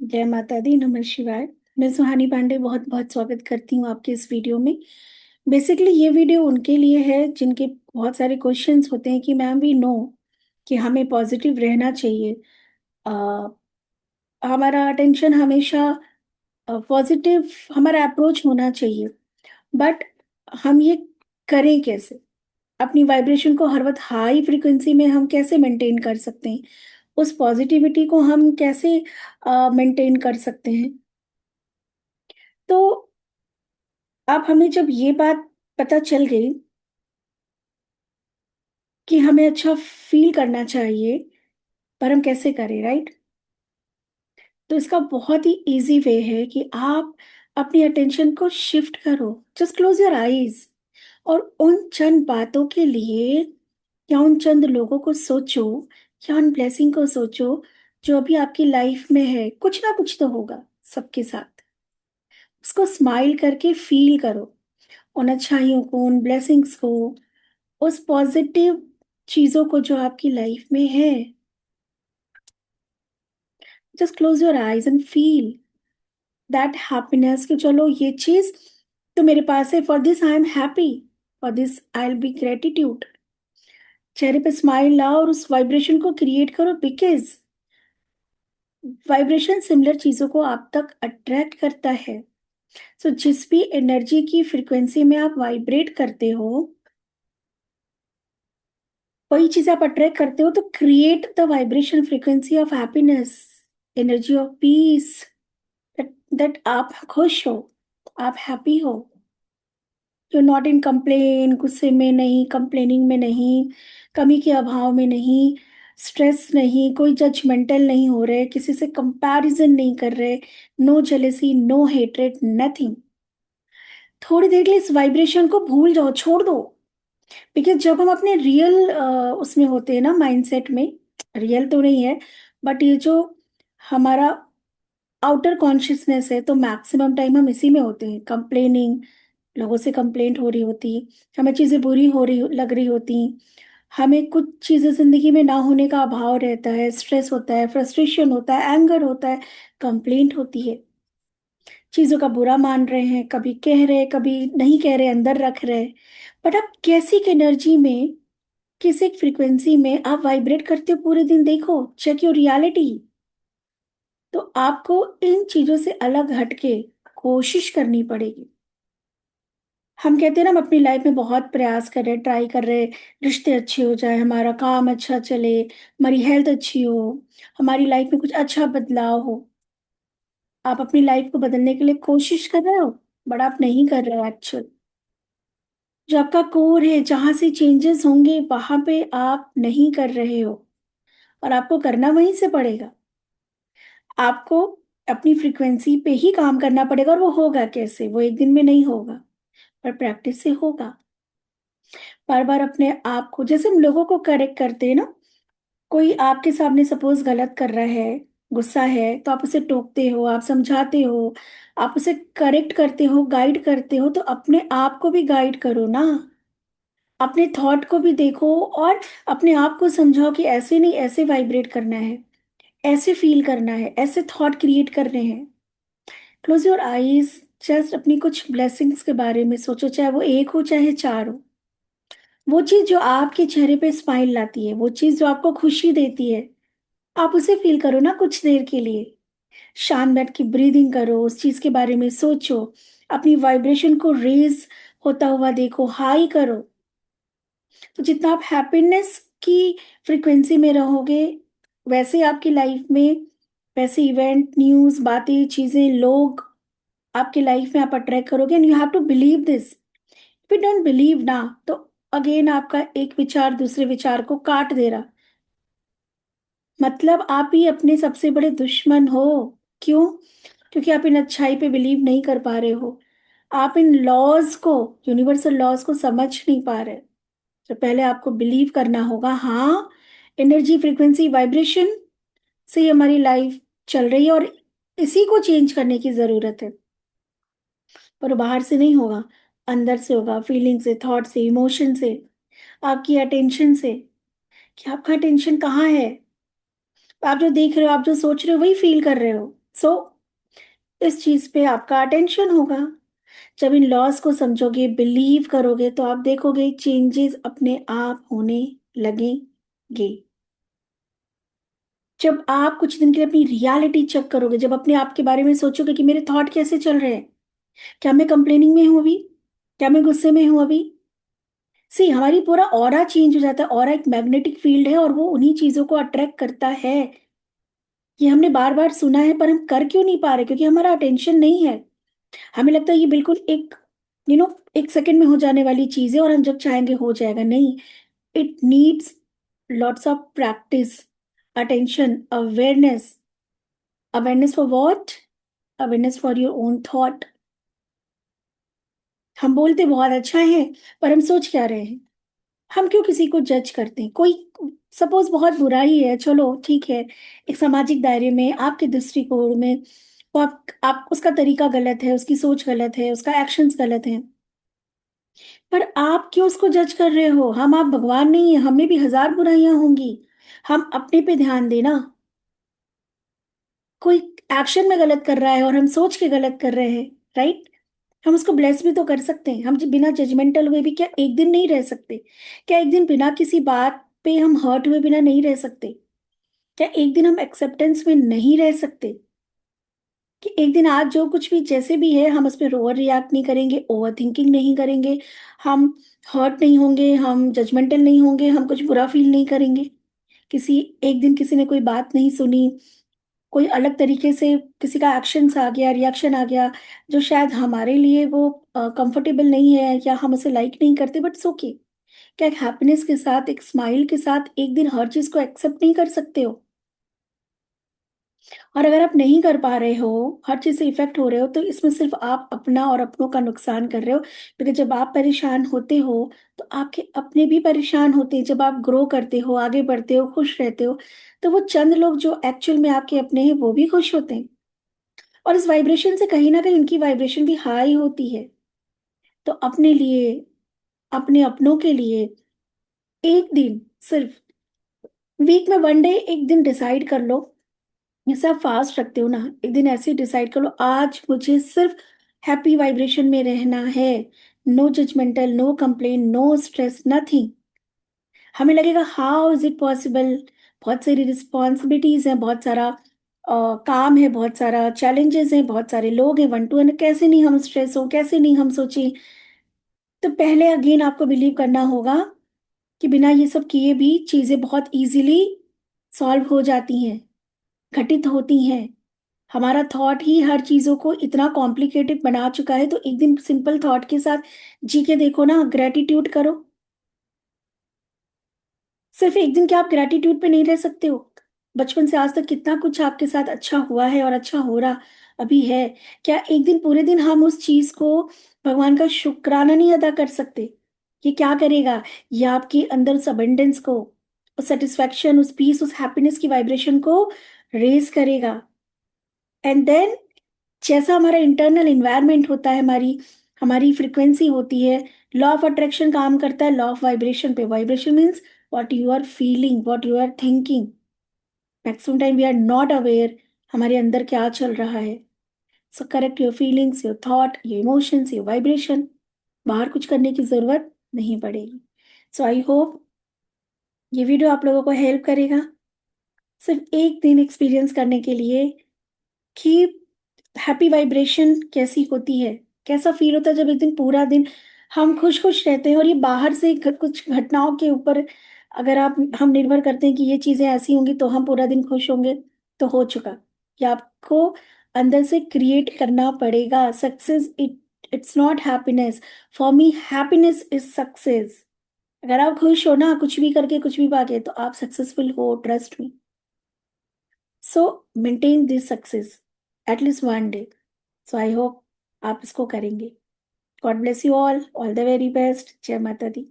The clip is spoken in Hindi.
जय माता दी, नमः शिवाय। मैं सुहानी पांडे बहुत बहुत स्वागत करती हूँ आपके इस वीडियो में। बेसिकली ये वीडियो उनके लिए है जिनके बहुत सारे क्वेश्चंस होते हैं कि मैम वी नो कि हमें पॉजिटिव रहना चाहिए। अ, हमारा अटेंशन हमेशा पॉजिटिव, हमारा अप्रोच होना चाहिए। बट हम ये करें कैसे? अपनी वाइब्रेशन को हर वक्त हाई फ्रिक्वेंसी में हम कैसे मेंटेन कर सकते हैं? उस पॉजिटिविटी को हम कैसे मेंटेन कर सकते हैं? तो अब हमें जब ये बात पता चल गई कि हमें अच्छा फ़ील करना चाहिए, पर हम कैसे करें, राइट? तो इसका बहुत ही ईज़ी वे है कि आप अपनी अटेंशन को शिफ्ट करो। जस्ट क्लोज़ योर आइज़ और उन चंद बातों के लिए या उन चंद लोगों को सोचो या उन ब्लेसिंग को सोचो, जो अभी आपकी लाइफ़ में है। कुछ ना कुछ तो होगा सबके साथ। उसको स्माइल करके फ़ील करो, उन अच्छाइयों को, उन ब्लेसिंग्स को, उस पॉजिटिव चीज़ों को जो आपकी लाइफ में है। Just close your eyes and feel that happiness कि चलो ये चीज़ तो मेरे पास है, for this I am happy, for this I will be gratitude. चेहरे पे स्माइल लाओ और उस वाइब्रेशन को क्रिएट करो, बिकॉज वाइब्रेशन सिमिलर चीज़ों को आप तक अट्रैक्ट करता है। सो जिस भी एनर्जी की फ्रिक्वेंसी में आप वाइब्रेट करते हो, वही चीज़ आप अट्रैक्ट करते हो। तो create the vibration frequency of happiness, energy of peace, that आप खुश हो, आप हैप्पी हो, यू नॉट इन कंप्लेन, गुस्से में नहीं, कंप्लेनिंग में नहीं, कमी के अभाव में नहीं, स्ट्रेस नहीं, कोई जजमेंटल नहीं हो रहे, किसी से कंपैरिजन नहीं कर रहे, no jealousy, no hatred, nothing. थोड़ी देर के लिए इस वाइब्रेशन को भूल जाओ, छोड़ दो। बिकॉज़ जब हम अपने रियल उसमें होते हैं ना, माइंडसेट में, रियल तो नहीं है, बट ये जो हमारा आउटर कॉन्शियसनेस है, तो मैक्सिमम टाइम हम इसी में होते हैं। कंप्लेनिंग, लोगों से कंप्लेंट हो रही होती, हमें चीज़ें बुरी हो रही लग रही होती, हमें कुछ चीज़ें ज़िंदगी में ना होने का अभाव रहता है, स्ट्रेस होता है, फ्रस्ट्रेशन होता है, एंगर होता है, कंप्लेंट होती है, चीज़ों का बुरा मान रहे हैं, कभी कह रहे, कभी नहीं कह रहे, अंदर रख रहे। बट आप कैसी एनर्जी में, किस एक फ्रीक्वेंसी में आप वाइब्रेट करते हो पूरे दिन, देखो, चेक योर रियलिटी। तो आपको इन चीजों से अलग हटके कोशिश करनी पड़ेगी। हम कहते हैं ना, हम अपनी लाइफ में बहुत प्रयास कर रहे हैं, ट्राई कर रहे हैं, रिश्ते अच्छे हो जाए, हमारा काम अच्छा चले, हमारी हेल्थ अच्छी हो, हमारी लाइफ में कुछ अच्छा बदलाव हो। आप अपनी लाइफ को बदलने के लिए कोशिश कर रहे हो, बट आप नहीं कर रहे हो एक्चुअल। जो आपका कोर है, जहां से चेंजेस होंगे, वहां पे आप नहीं कर रहे हो, और आपको करना वहीं से पड़ेगा। आपको अपनी फ्रीक्वेंसी पे ही काम करना पड़ेगा, और वो होगा कैसे? वो एक दिन में नहीं होगा, पर प्रैक्टिस से होगा। बार बार अपने आप को, जैसे हम लोगों को करेक्ट करते हैं ना, कोई आपके सामने सपोज गलत कर रहा है, गुस्सा है, तो आप उसे टोकते हो, आप समझाते हो, आप उसे करेक्ट करते हो, गाइड करते हो। तो अपने आप को भी गाइड करो ना, अपने थॉट को भी देखो, और अपने आप को समझाओ कि ऐसे नहीं, ऐसे वाइब्रेट करना है, ऐसे फील करना है, ऐसे थॉट क्रिएट करने हैं। क्लोज योर आईज, जस्ट अपनी कुछ ब्लेसिंग्स के बारे में सोचो, चाहे वो एक हो चाहे चार हो। वो चीज जो आपके चेहरे पे स्माइल लाती है, वो चीज जो आपको खुशी देती है, आप उसे फील करो ना कुछ देर के लिए। शांत बैठ के ब्रीदिंग करो, उस चीज के बारे में सोचो, अपनी वाइब्रेशन को रेज होता हुआ देखो, हाई करो। तो जितना आप हैप्पीनेस की फ्रीक्वेंसी में रहोगे, वैसे आपकी लाइफ में वैसे इवेंट, न्यूज़, बातें, चीज़ें, लोग आपकी लाइफ में आप अट्रैक्ट करोगे। And you have to believe this. If you don't believe ना, तो अगेन आपका एक विचार दूसरे विचार को काट दे रहा। मतलब आप ही अपने सबसे बड़े दुश्मन हो। क्यों? क्योंकि आप इन अच्छाई पे बिलीव नहीं कर पा रहे हो, आप इन लॉज को, यूनिवर्सल लॉज को समझ नहीं पा रहे। तो पहले आपको बिलीव करना होगा, हाँ, एनर्जी, फ्रीक्वेंसी, वाइब्रेशन से ही हमारी लाइफ चल रही है, और इसी को चेंज करने की जरूरत है। पर वो बाहर से नहीं होगा, अंदर से होगा, फीलिंग से, थॉट से, इमोशन से, आपकी अटेंशन से, कि आपका अटेंशन कहाँ है। आप जो देख रहे हो, आप जो सोच रहे हो, वही फील कर रहे हो। सो इस चीज पे आपका अटेंशन होगा। जब इन लॉस को समझोगे, बिलीव करोगे, तो आप देखोगे चेंजेस अपने आप होने लगेंगे। जब आप कुछ दिन के लिए अपनी रियलिटी चेक करोगे, जब अपने आप के बारे में सोचोगे कि मेरे थॉट कैसे चल रहे हैं, क्या मैं कंप्लेनिंग में हूं अभी, क्या मैं गुस्से में हूं अभी, सी हमारी पूरा ऑरा चेंज हो जाता है। ऑरा एक मैग्नेटिक फील्ड है और वो उन्हीं चीजों को अट्रैक्ट करता है। ये हमने बार बार सुना है, पर हम कर क्यों नहीं पा रहे? क्योंकि हमारा अटेंशन नहीं है। हमें लगता है ये बिल्कुल एक एक सेकंड में हो जाने वाली चीज है और हम जब चाहेंगे हो जाएगा। नहीं, it needs lots of practice, attention, awareness. Awareness for what? Awareness for your own thought. हम बोलते बहुत अच्छा है, पर हम सोच क्या रहे हैं? हम क्यों किसी को जज करते हैं? कोई सपोज बहुत बुरा ही है, चलो ठीक है, एक सामाजिक दायरे में, आपके दृष्टिकोण में वो आप उसका तरीका गलत है, उसकी सोच गलत है, उसका एक्शंस गलत है, पर आप क्यों उसको जज कर रहे हो? आप भगवान नहीं है, हमें भी हजार बुराइयां होंगी। हम अपने पे ध्यान देना। कोई एक्शन में गलत कर रहा है और हम सोच के गलत कर रहे हैं, राइट? हम उसको ब्लेस भी तो कर सकते हैं। हम बिना जजमेंटल हुए भी क्या एक दिन नहीं रह सकते? क्या एक दिन बिना किसी बात पे हम हर्ट हुए बिना नहीं रह सकते? क्या एक दिन हम एक्सेप्टेंस में नहीं रह सकते? कि एक दिन आज जो कुछ भी जैसे भी है, हम उस पर ओवर रिएक्ट नहीं करेंगे, ओवर थिंकिंग नहीं करेंगे, हम हर्ट नहीं होंगे, हम जजमेंटल नहीं होंगे, हम कुछ बुरा फील नहीं करेंगे। किसी एक दिन किसी ने कोई बात नहीं सुनी, कोई अलग तरीके से किसी का एक्शंस आ गया, रिएक्शन आ गया, जो शायद हमारे लिए वो कंफर्टेबल नहीं है या हम उसे लाइक नहीं करते, बट सो ओके। क्या एक हैप्पीनेस के साथ, एक स्माइल के साथ एक दिन हर चीज को एक्सेप्ट नहीं कर सकते हो? और अगर आप नहीं कर पा रहे हो, हर चीज से इफेक्ट हो रहे हो, तो इसमें सिर्फ आप अपना और अपनों का नुकसान कर रहे हो। क्योंकि जब आप परेशान होते हो, तो आपके अपने भी परेशान होते हैं। जब आप ग्रो करते हो, आगे बढ़ते हो, खुश रहते हो, तो वो चंद लोग जो एक्चुअल में आपके अपने हैं, वो भी खुश होते हैं। और इस वाइब्रेशन से कहीं ना कहीं उनकी वाइब्रेशन भी हाई होती है। तो अपने लिए, अपने अपनों के लिए एक दिन, सिर्फ वीक में वन डे, एक दिन डिसाइड कर लो। जैसे आप फास्ट रखते हो ना, एक दिन ऐसे डिसाइड कर लो, आज मुझे सिर्फ हैप्पी वाइब्रेशन में रहना है। No judgemental, no complain, no stress, nothing. हमें लगेगा हाउ इज इट पॉसिबल? बहुत सारी रिस्पॉन्सिबिलिटीज हैं, बहुत सारा काम है, बहुत सारा चैलेंजेस हैं, बहुत सारे लोग हैं, वन टू वन, कैसे नहीं हम स्ट्रेस हो, कैसे नहीं हम सोचें? तो पहले अगेन आपको बिलीव करना होगा कि बिना ये सब किए भी चीजें बहुत इजीली सॉल्व हो जाती हैं, घटित होती हैं। हमारा थॉट ही हर चीजों को इतना कॉम्प्लिकेटेड बना चुका है। तो एक दिन सिंपल थॉट के साथ जी के देखो ना, ग्रेटिट्यूड करो। सिर्फ एक दिन क्या आप ग्रेटिट्यूड पे नहीं रह सकते हो? बचपन से आज तक कितना कुछ आपके साथ अच्छा हुआ है और अच्छा हो रहा अभी है। क्या एक दिन, पूरे दिन हम उस चीज को, भगवान का शुक्राना नहीं अदा कर सकते? ये क्या करेगा? ये आपके अंदर उस अबंडेंस को, उस सेटिस्फैक्शन, उस पीस, उस हैप्पीनेस की वाइब्रेशन को रेज करेगा। एंड देन, जैसा हमारा इंटरनल इन्वायरमेंट होता है, हमारी हमारी फ्रिक्वेंसी होती है, लॉ ऑफ अट्रैक्शन काम करता है लॉ ऑफ वाइब्रेशन पे। Vibration means what you are feeling, what you are thinking. Maximum time we are not aware हमारे अंदर क्या चल रहा है। So correct your feelings, your thought, your emotions, your vibration. बाहर कुछ करने की जरूरत नहीं पड़ेगी। सो आई होप ये वीडियो आप लोगों को हेल्प करेगा, सिर्फ एक दिन एक्सपीरियंस करने के लिए, कि हैप्पी वाइब्रेशन कैसी होती है, कैसा फील होता है जब एक दिन पूरा दिन हम खुश खुश रहते हैं। और ये बाहर से कुछ घटनाओं के ऊपर अगर आप हम निर्भर करते हैं कि ये चीजें ऐसी होंगी तो हम पूरा दिन खुश होंगे, तो हो चुका। कि आपको अंदर से क्रिएट करना पड़ेगा success. It's not happiness. For me happiness is success. अगर आप खुश हो ना, कुछ भी करके, कुछ भी पाके, तो आप सक्सेसफुल हो, trust me. So maintain this success at least one day. So I hope आप इसको करेंगे। God bless you all the very best. जय माता दी।